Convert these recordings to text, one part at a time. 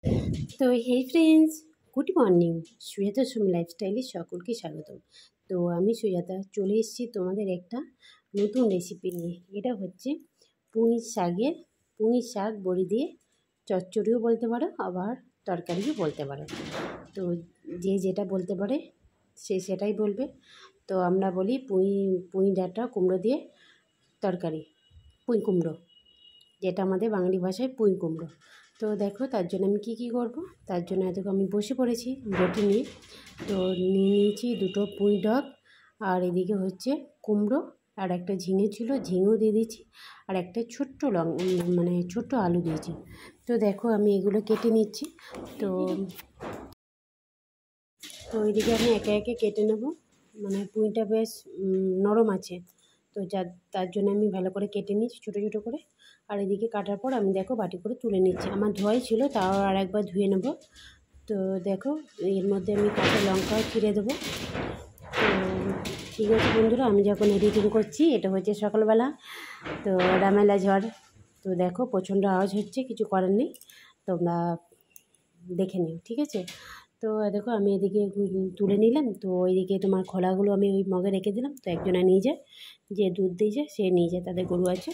তো hey friends, good morning. Sujata Sumi লাইফস্টাইলে সকলকে স্বাগতম। তো আমি সুজাতা চলে এসেছি তোমাদের একটা নতুন রেসিপি নিয়ে। এটা হচ্ছে পুঁই শাক বড়ি দিয়ে চচ্চড়িও বলতে পারো, আবার তরকারিও বলতে পারো। তো যে যেটা বলতে পারে সে সেটাই বলবে। তো আমরা বলি পুঁই ডাঁটা কুমড়ো দিয়ে তরকারি, পুঁই কুমড়ো, যেটা আমাদের বাঙালি ভাষায় পুঁই কুমড়ো। তো দেখো তার জন্য আমি কী করব। তার জন্য এত আমি বসে পড়েছি বটি নিয়ে। তো নিয়ে নিয়েছি দুটো পুঁই ডগ, আর এদিকে হচ্ছে কুমড়ো, আর একটা ঝিঙে ছিল, ঝিঙেও দিয়ে দিয়েছি, আর একটা ছোট্ট আলু দিয়েছি। তো দেখো আমি এগুলো কেটে নিচ্ছি। তো তো এদিকে আমি একে একে কেটে নেব। পুঁইটা বেশ নরম আছে, তো তার জন্য আমি ভালো করে কেটে নিচ্ছি ছোটো ছোটো করে। আর এদিকে কাটার পর আমি দেখো বাটি করে তুলে নিচ্ছি। আমার ধোয়াই ছিল, তাও আর একবার ধুয়ে নেব। তো দেখো এর মধ্যে আমি কাঁচা লঙ্কাও চিড়ে দেবো। তো ঠিক আছে বন্ধুরা, আমি যখন এডিটিং করছি, এটা হচ্ছে সকালবেলা, তো রামেলা ঝড়। তো দেখো প্রচণ্ড আওয়াজ হচ্ছে, কিছু করার নেই, তোমরা দেখে নিও, ঠিক আছে। তো দেখো আমি এদিকে তুলে নিলাম। তো ওইদিকে তোমার খোলাগুলো আমি ওই মগে রেখে দিলাম। তো একজনে নিয়ে যায়, যে দুধ দিয়ে যায় সে নিয়ে যায়, তাদের গরু আছে।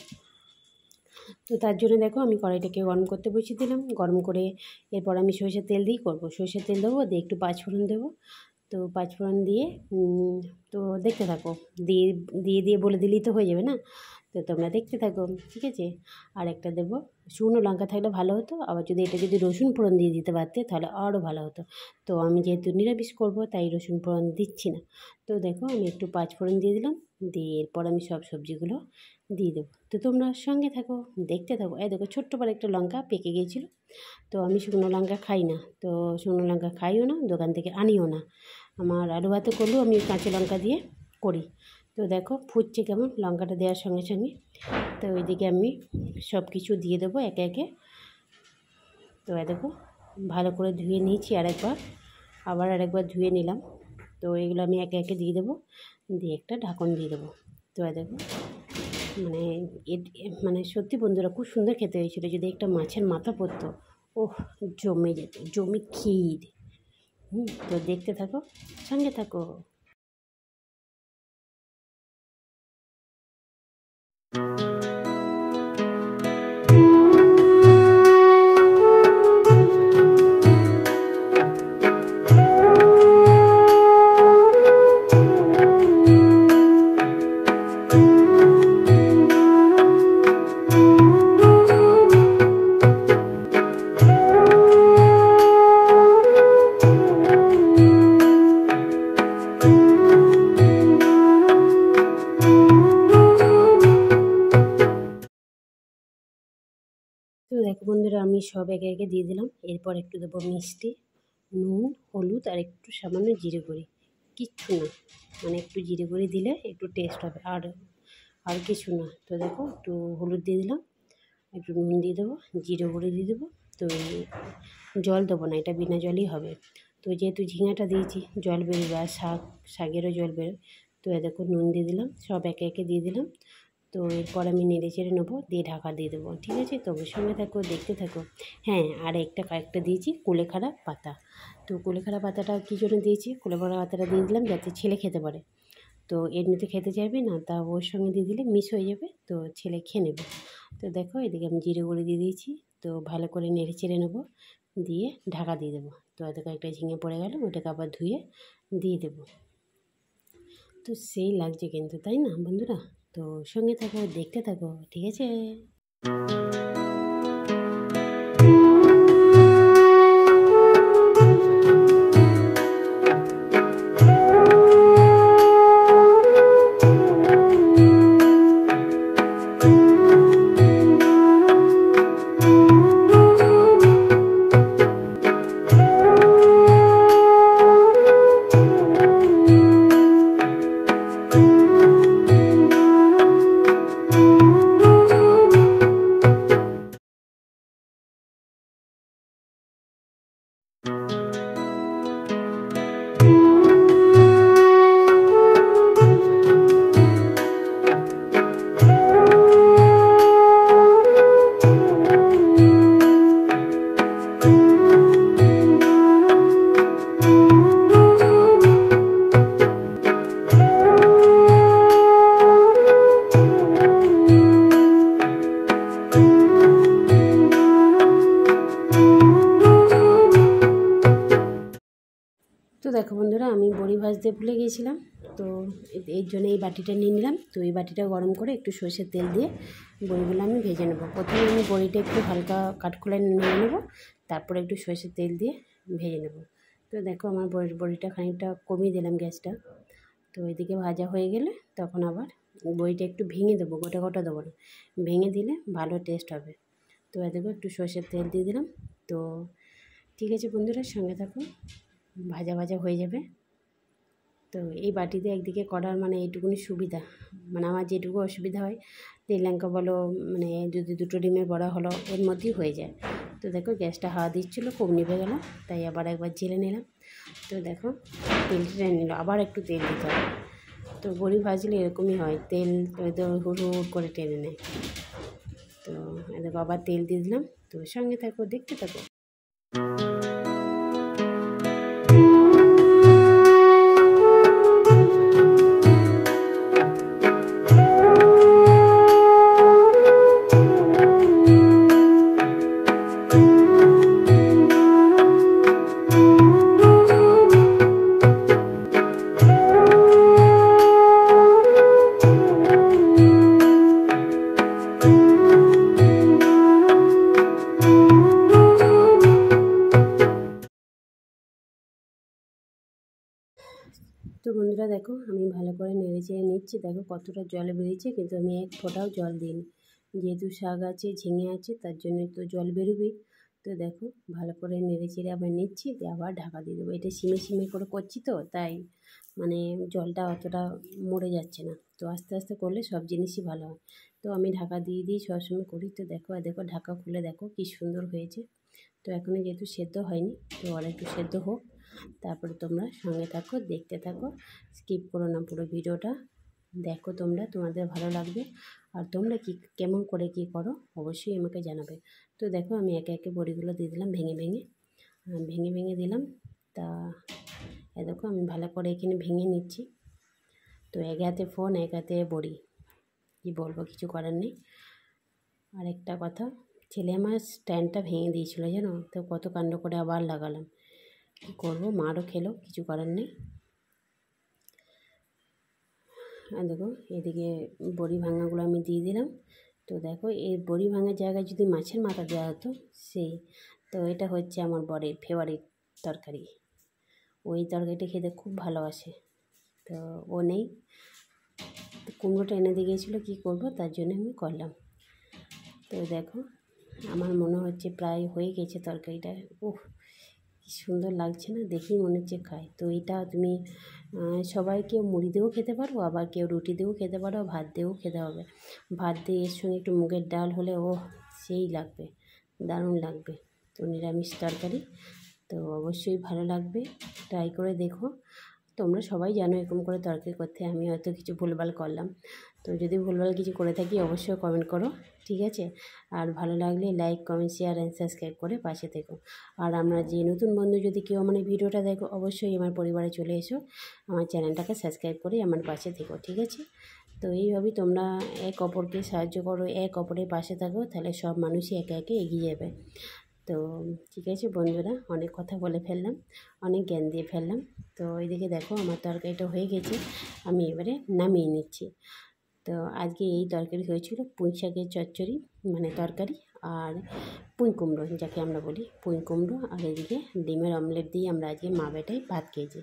তো তার জন্য দেখো আমি কড়াইটাকে গরম করতে বসিয়ে দিলাম। গরম করে এরপর আমি সরষের তেল দিয়েই করবো। সরষের তেল দেবো, দিয়ে একটু পাঁচফোড়ন দেবো। তো পাঁচফোড়ন দিয়ে তো দেখতে থাকো, দিয়ে দিয়ে দিয়ে বলে দিলেই তো হয়ে যাবে না। তো তোমরা দেখতে থাকো, ঠিক আছে। আর একটা দেবো শুকনো লঙ্কা, থাকলে ভালো হতো। আবার যদি রসুন ফোড়ন দিয়ে দিতে পারতে তাহলে আরও ভালো হতো। তো আমি যেহেতু নিরামিষ করবো তাই রসুন ফোড়ন দিচ্ছি না। তো দেখো আমি একটু পাঁচফোড়ন দিয়ে দিলাম, দিয়ে এরপর আমি সব সবজিগুলো দিয়ে দেবো। তো তোমরা সঙ্গে থাকো, দেখতে থাকো। এই দেখো ছোট্ট করে একটা লঙ্কা পেকে গিয়েছিলো। তো আমি শুকনো লঙ্কা খাই না, তো শুকনো লঙ্কা খাইও না, দোকান থেকে আনিও না। আমার আলু ভাতে করলেও আমি কাঁচা লঙ্কা দিয়ে করি। তো দেখো ফুটছে কেমন লঙ্কাটা দেওয়ার সঙ্গে সঙ্গে। তো ওইদিকে আমি সব কিছু দিয়ে দেবো একে একে। তো দেখো ভালো করে ধুয়ে নিয়েছি আরেকবার ধুয়ে নিলাম। তো এগুলো আমি একে একে দিয়ে দেবো, দিয়ে একটা ঢাকন দিয়ে দেবো। তো দেখো সত্যি বন্ধুরা খুব সুন্দর খেতে হয়েছিল। যদি একটা মাছের মাথা পড়তো, ওহ, জমে যেত, জমি ক্ষীর। তো দেখতে থাকো, সঙ্গে থাকো। তো দেখো বন্ধুরা আমি সব একে একে দিয়ে দিলাম। এরপর একটু দেবো মিষ্টি, নুন, হলুদ, আর একটু সামান্য জিরে গুঁড়ি, কিচ্ছু না, একটু জিরে গুঁড়ি দিলে একটু টেস্ট হবে, আর কিছু না। তো দেখো একটু হলুদ দিয়ে দিলাম, একটু নুন দিয়ে দেবো, জিরে গুঁড়ি দিয়ে দেবো। তো জল দেবো না, এটা বিনা জলই হবে। তো যেহেতু ঝিঙাটা দিয়েছি জল বেরোবে, আর শাকেরও জল বেরোয়। তো দেখো নুন দিয়ে দিলাম, সব একে একে দিয়ে দিলাম। তো এরপর আমি নেড়ে চেড়ে নেবো, দিয়ে ঢাকা দিয়ে দেবো, ঠিক আছে। তো সঙ্গে থাকো, দেখতে থাকো। হ্যাঁ, আর কয়েকটা দিয়েছি কুলেখাড়া পাতা। তো কুলেখাড়া পাতাটা কী জন্য দিয়েছি, কুলেখাড়া পাতাটা দিয়ে দিলাম যাতে ছেলে খেতে পারে। তো এমনিতে খেতে চাইবে না, তা ওর সঙ্গে দিয়ে দিলে মিস হয়ে যাবে, তো ছেলে খেয়ে নেবে। তো দেখো এদিকে আমি জিরে গুঁড়ি দিয়ে দিয়েছি। তো ভালো করে নেড়ে চেড়ে নেবো, দিয়ে ঢাকা দিয়ে দেবো। তো এদিকে একটা ঝিঙে পড়ে গেল, ওটাকে আবার ধুয়ে দিয়ে দেবো। তো সেই লাগছে কিন্তু, তাই না বন্ধুরা? তো সঙ্গে থাকো, দেখতে থাকো, ঠিক আছে। দেখো বন্ধুরা, আমি বড়ি ভাজতে ভুলে গিয়েছিলাম, তো এর জন্য এই বাটিটা নিয়ে নিলাম। তো এই বাটিটা গরম করে একটু সরষের তেল দিয়ে বড়িগুলো আমি ভেজে নেব। প্রথমে আমি বড়িটা একটু হালকা কাঠখোলায় নিয়ে নেব, তারপরে একটু সরষের তেল দিয়ে ভেজে নেব। তো দেখো আমার বড়িটা খানিকটা কমিয়ে দিলাম গ্যাসটা। তো এদিকে ভাজা হয়ে গেলে তখন আবার বড়িটা একটু ভেঙে দেবো, গোটা গোটা দেবো না, ভেঙে দিলে ভালো টেস্ট হবে। তো এদিকে একটু সরষের তেল দিয়ে দিলাম। তো ঠিক আছে বন্ধুরা, সঙ্গে থাকুন, ভাজা ভাজা হয়ে যাবে। তো এই বাটিতে একদিকে করার মানে এইটুকুনি সুবিধা, মানে আমার যেটুকু অসুবিধা হয় লঙ্কা বলো, মানে যদি দুটো ডিমের বড়া হলো এর মধ্যেই হয়ে যায়। তো দেখো গ্যাসটা হাওয়া দিচ্ছিলো, খুব নিভে গেল, তাই আবার একবার জেলে নিলাম। তো দেখো তেল টেনে নিল, আবার একটু তেল দিতে হবে। তো বড়ি ভাজলে এরকমই হয়, তেল হুড় হুড় করে টেনে নেয়। তো দেখো আবার তেল দিয়ে দিলাম। তো সঙ্গে থাকো, দেখতে থাকো। তো বন্ধুরা দেখো, আমি ভালো করে নেড়ে চেড়ে নিচ্ছি। দেখো কতটা জল বেরিয়েছে, কিন্তু আমি এক ফোঁটাও জল দিইনি, যেহেতু শাক আছে, ঝিঙে আছে, তার জন্য তো জল বেরোবেই। তো দেখো ভালো করে নেড়ে চেড়ে আবার নিচ্ছি, দিয়ে আবার ঢাকা দিয়ে দেবো। এটা সিমে সিমে করে করছি, তো তাই মানে জলটা অতটা মরে যাচ্ছে না। তো আস্তে আস্তে করলে সব জিনিসই ভালো হয়। তো আমি ঢাকা দিয়ে দিই, সবসময় করি। তো দেখো দেখো ঢাকা খুলে দেখো কী সুন্দর হয়েছে। তো এখনও যেহেতু সেদ্ধ হয়নি, তো আর একটু সেদ্ধ হোক, তারপরে তোমরা সঙ্গে থাকো, দেখতে থাকো, স্কিপ করো না, পুরো ভিডিওটা দেখো। তোমাদের ভালো লাগবে। আর তোমরা কেমন করে কি করো অবশ্যই আমাকে জানাবে। তো দেখো আমি একে একে বড়িগুলো দিয়ে দিলাম, ভেঙে ভেঙে দিলাম। তা দেখো আমি ভালো করে এখানে ভেঙে নিচ্ছি। তো এক হাতে ফোন, এক হাতে বড়ি, কী বলবো, কিছু করার নেই। আর একটা কথা, ছেলে আমার স্ট্যান্ডটা ভেঙে দিয়েছিল জানো, তো কত কাণ্ড করে আবার লাগালাম। কী করবো, মারও খেলো, কিছু করার নেই। আর দেখো এদিকে বড়ি ভাঙাগুলো আমি দিয়ে দিলাম। তো দেখো এই বড়ি ভাঙার জায়গায় যদি মাছের মাথা দেওয়া হতো সেই, তো এটা হচ্ছে আমার বরের ফেভারিট তরকারি। ওই তরকারিটা খেতে খুব ভালোবাসে। তো ও নেই, তো কুমড়োটা এনে দিয়ে গিয়েছিলো, কী করবো, তার জন্য আমি করলাম। তো দেখো আমার মনে হচ্ছে প্রায় হয়ে গেছে তরকারিটা। ওহ কী সুন্দর লাগছে না, দেখেই মনে হচ্ছে খাই। তো এটা তুমি সবাই কেউ মুড়ি দিয়েও খেতে পারো, আবার কেউ রুটি দিয়েও খেতে পারো, ভাত দিয়েও খেতে হবে। ভাত দিয়ে এর সঙ্গে একটু মুগের ডাল হলে ও সেই লাগবে, দারুণ লাগবে। তো নিরামিষ তরকারি, তো অবশ্যই ভালো লাগবে, ট্রাই করে দেখো। তোমরা সবাই জানো এরকম করে তরকারি করতে, আমি হয়তো কিছু ভুলভাল করলাম। তো যদি ভুলভাল কিছু করে থাকি অবশ্যই কমেন্ট করো, ঠিক আছে? আর ভালো লাগলে like, comment, share and subscribe করে পাশে থেকো। আর আমরা যে নতুন বন্ধু যদি কেউ মানে ভিডিওটা দেখো, অবশ্যই আমার পরিবারে চলে এসো, আমার চ্যানেলটাকে সাবস্ক্রাইব করে আমার পাশে থেকো, ঠিক আছে? তো এইভাবেই তোমরা এক অপরকে সাহায্য করো, এক অপরের পাশে থাকো, তাহলে সব মানুষই একে একে এগিয়ে যাবে। তো ঠিক আছে বন্ধুরা, অনেক কথা বলে ফেললাম, অনেক জ্ঞান দিয়ে ফেললাম। তো এইদিকে দেখো আমার তরকারিটা হয়ে গেছে, আমি এবারে নামিয়ে নিচ্ছি। তো আজকে এই তরকারি হয়েছিল পুঁই শাকের চচ্চড়ি, মানে তরকারি, আর পুঁই কুমড়ো যাকে আমরা বলি, পুঁই কুমড়ো, আর এদিকে ডিমের অমলেট দিয়ে আমরা আজকে মা বেটায় ভাত খেয়েছি।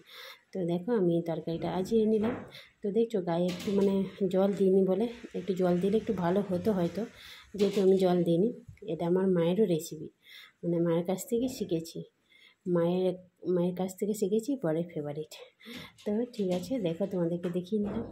তো দেখো আমি এই তরকারিটা আজিয়ে নিলাম। তো দেখছো গায়ে একটু মানে জল দিইনি বলে, একটু জল দিলে একটু ভালো হতো হয়তো, যেহেতু আমি জল দিইনি। এটা আমার মায়েরও রেসিপি, মানে মায়ের কাছ থেকে শিখেছি, মায়ের কাছ থেকে শিখেছি, বরের ফেভারিট। তো ঠিক আছে দেখো, তোমাদেরকে দেখিয়ে নিলাম।